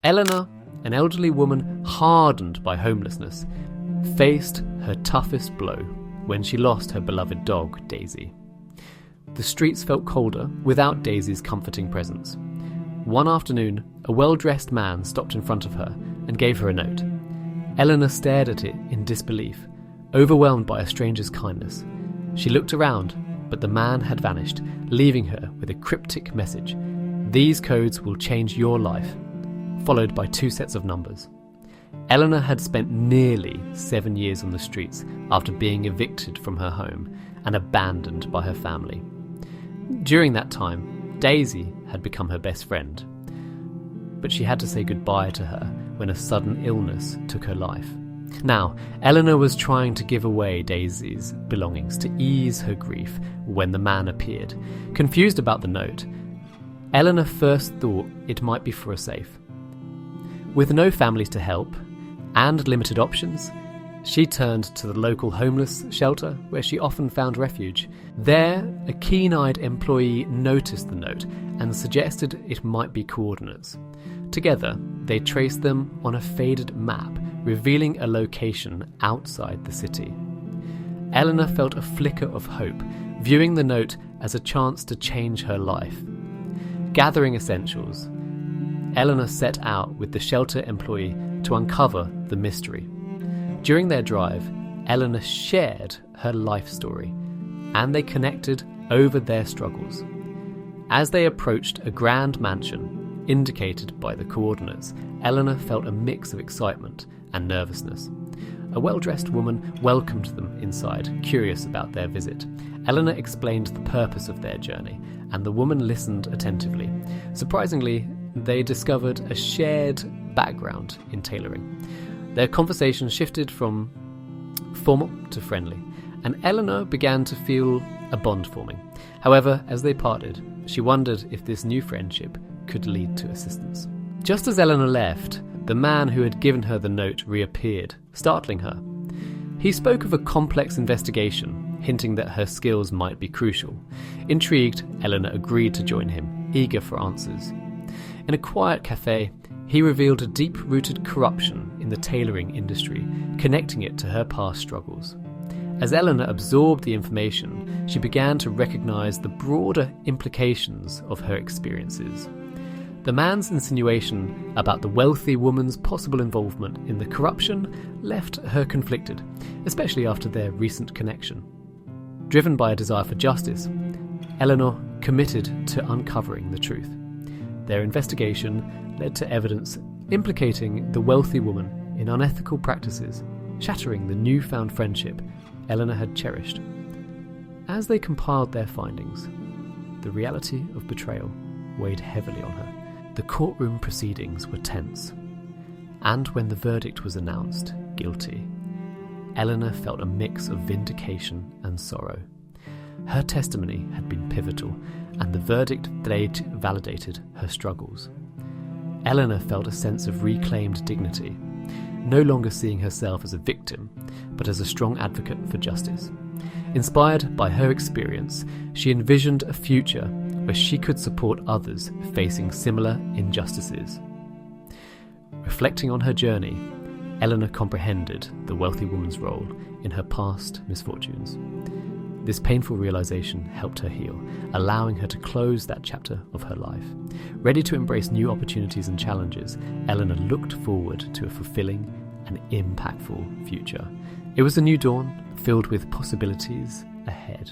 Eleanor, an elderly woman hardened by homelessness, faced her toughest blow when she lost her beloved dog, Daisy. The streets felt colder without Daisy's comforting presence. One afternoon, a well-dressed man stopped in front of her and gave her a note. Eleanor stared at it in disbelief, overwhelmed by a stranger's kindness. She looked around, but the man had vanished, leaving her with a cryptic message. "These codes will change your life," followed by 2 sets of numbers. Eleanor had spent nearly 7 years on the streets after being evicted from her home and abandoned by her family. During that time, Daisy had become her best friend, but she had to say goodbye to her when a sudden illness took her life. Now, Eleanor was trying to give away Daisy's belongings to ease her grief when the man appeared. Confused about the note, Eleanor first thought it might be for a safe. With no families to help and limited options, she turned to the local homeless shelter where she often found refuge. There, a keen-eyed employee noticed the note and suggested it might be coordinates. Together, they traced them on a faded map, revealing a location outside the city. Eleanor felt a flicker of hope, viewing the note as a chance to change her life. Gathering essentials, Eleanor set out with the shelter employee to uncover the mystery. During their drive, Eleanor shared her life story, and they connected over their struggles. As they approached a grand mansion, indicated by the coordinates, Eleanor felt a mix of excitement and nervousness. A well-dressed woman welcomed them inside, curious about their visit. Eleanor explained the purpose of their journey, and the woman listened attentively. Surprisingly, they discovered a shared background in tailoring. Their conversation shifted from formal to friendly, and Eleanor began to feel a bond forming. However, as they parted, she wondered if this new friendship could lead to assistance. Just as Eleanor left, the man who had given her the note reappeared, startling her. He spoke of a complex investigation, hinting that her skills might be crucial. Intrigued, Eleanor agreed to join him, eager for answers. In a quiet cafe, he revealed a deep-rooted corruption in the tailoring industry, connecting it to her past struggles. As Eleanor absorbed the information, she began to recognize the broader implications of her experiences. The man's insinuation about the wealthy woman's possible involvement in the corruption left her conflicted, especially after their recent connection. Driven by a desire for justice, Eleanor committed to uncovering the truth. Their investigation led to evidence implicating the wealthy woman in unethical practices, shattering the newfound friendship Eleanor had cherished. As they compiled their findings, the reality of betrayal weighed heavily on her. The courtroom proceedings were tense, and when the verdict was announced, guilty, Eleanor felt a mix of vindication and sorrow. Her testimony had been pivotal, and the verdict validated her struggles. Eleanor felt a sense of reclaimed dignity, no longer seeing herself as a victim, but as a strong advocate for justice. Inspired by her experience, she envisioned a future where she could support others facing similar injustices. Reflecting on her journey, Eleanor comprehended the wealthy woman's role in her past misfortunes. This painful realization helped her heal, allowing her to close that chapter of her life. Ready to embrace new opportunities and challenges, Eleanor looked forward to a fulfilling and impactful future. It was a new dawn, filled with possibilities ahead.